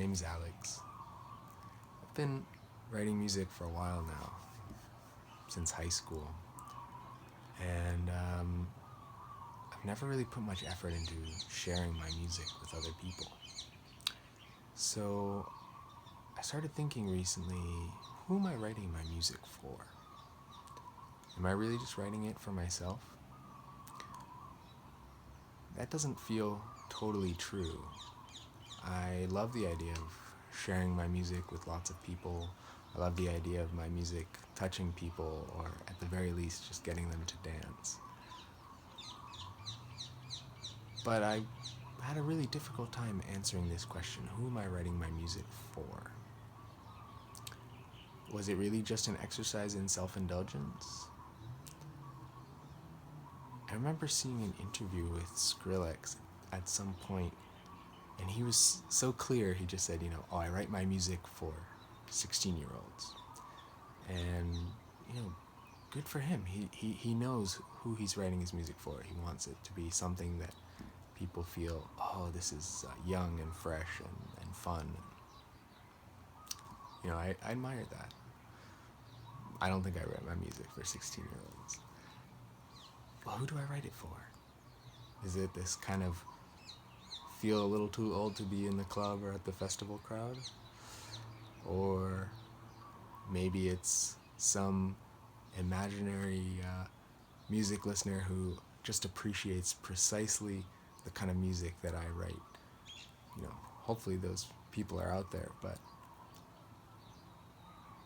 name's Alex. I've been writing music for a while now, since high school, and I've never really put much effort into sharing my music with other people. So I started thinking recently, who am I writing my music for? Am I really just writing it for myself? That doesn't feel totally true. I love the idea of sharing my music with lots of people. I love the idea of my music touching people, or at the very least, just getting them to dance. But I had a really difficult time answering this question, who am I writing my music for? Was it really just an exercise in self-indulgence? I remember seeing an interview with Skrillex at some point, and he was so clear. He just said, I write my music for 16-year-olds. And, good for him. He knows who he's writing his music for. He wants it to be something that people feel, this is young and fresh and fun. I admire that. I don't think I write my music for 16-year-olds. Well, who do I write it for? Is it this kind of feel a little too old to be in the club or at the festival crowd? Or maybe it's some imaginary music listener who just appreciates precisely the kind of music that I write. Hopefully those people are out there, but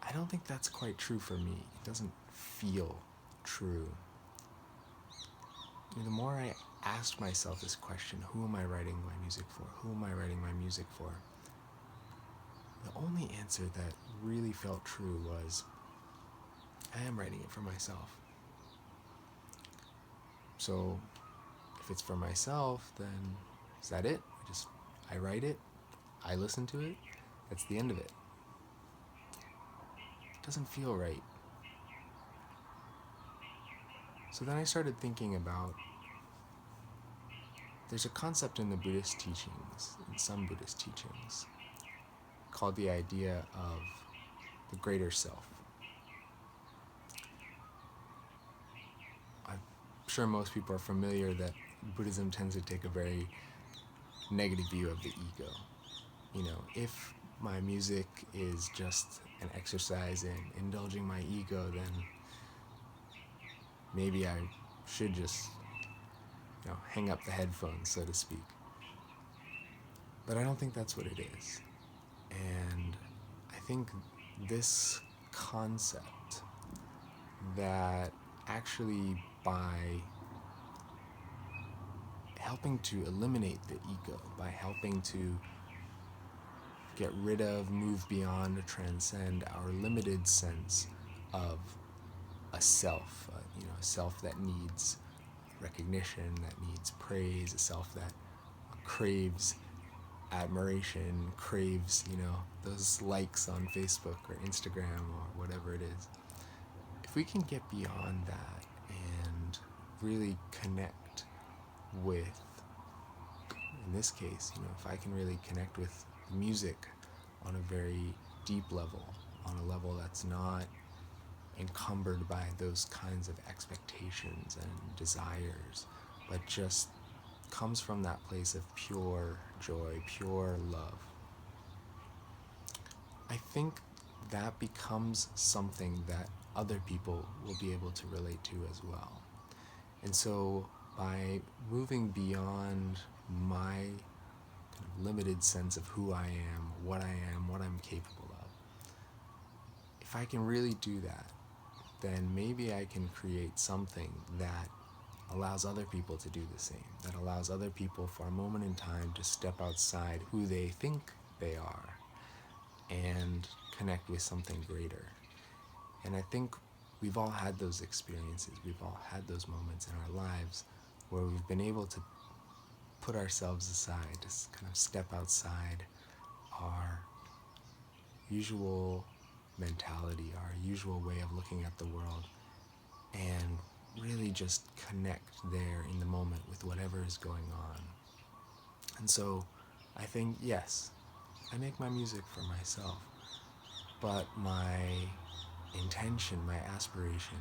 I don't think that's quite true for me. It doesn't feel true. The more I asked myself this question, who am I writing my music for? Who am I writing my music for? The only answer that really felt true was, I am writing it for myself. So, if it's for myself, then is that it? I write it, I listen to it, that's the end of it. It doesn't feel right. So then I started thinking about, there's a concept in the Buddhist teachings, in some Buddhist teachings, called the idea of the greater self. I'm sure most people are familiar that Buddhism tends to take a very negative view of the ego. If my music is just an exercise in indulging my ego, then maybe I should just, hang up the headphones, so to speak. But I don't think that's what it is. And I think this concept that actually by helping to eliminate the ego, by helping to get rid of, move beyond, transcend our limited sense of a self, a self that needs recognition, that needs praise, a self that craves admiration, craves, those likes on Facebook or Instagram or whatever it is. If we can get beyond that and really connect with, in this case, if I can really connect with music on a very deep level, on a level that's not encumbered by those kinds of expectations and desires, but just comes from that place of pure joy, pure love, I think that becomes something that other people will be able to relate to as well. And so by moving beyond my kind of limited sense of who I am, what I'm capable of, if I can really do that, then maybe I can create something that allows other people to do the same, that allows other people for a moment in time to step outside who they think they are and connect with something greater. And I think we've all had those experiences, we've all had those moments in our lives where we've been able to put ourselves aside, to kind of step outside our usual mentality, our usual way of looking at the world, and really just connect there in the moment with whatever is going on. And so I think, yes, I make my music for myself, but my intention, my aspiration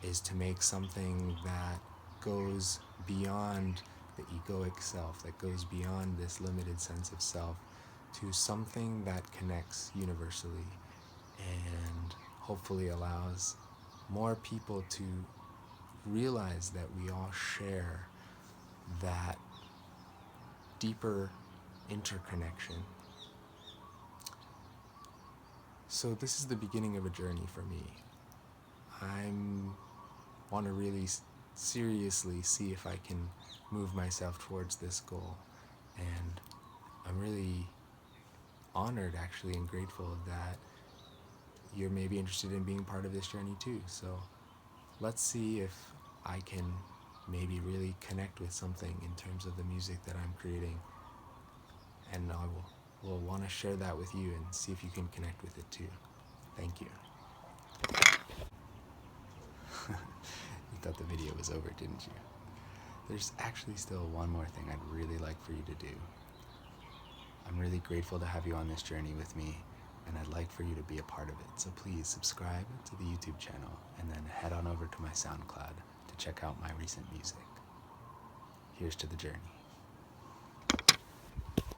is to make something that goes beyond the egoic self, that goes beyond this limited sense of self, to something that connects universally and hopefully allows more people to realize that we all share that deeper interconnection. So this is the beginning of a journey for me. I want to really seriously see if I can move myself towards this goal, and I'm really honored actually and grateful that you're maybe interested in being part of this journey too. So let's see if I can maybe really connect with something in terms of the music that I'm creating, and I will want to share that with you and see if you can connect with it too. Thank you. You thought the video was over, didn't you? There's actually still one more thing I'd really like for you to do. I'm really grateful to have you on this journey with me, and I'd like for you to be a part of it. So please subscribe to the YouTube channel and then head on over to my SoundCloud to check out my recent music. Here's to the journey.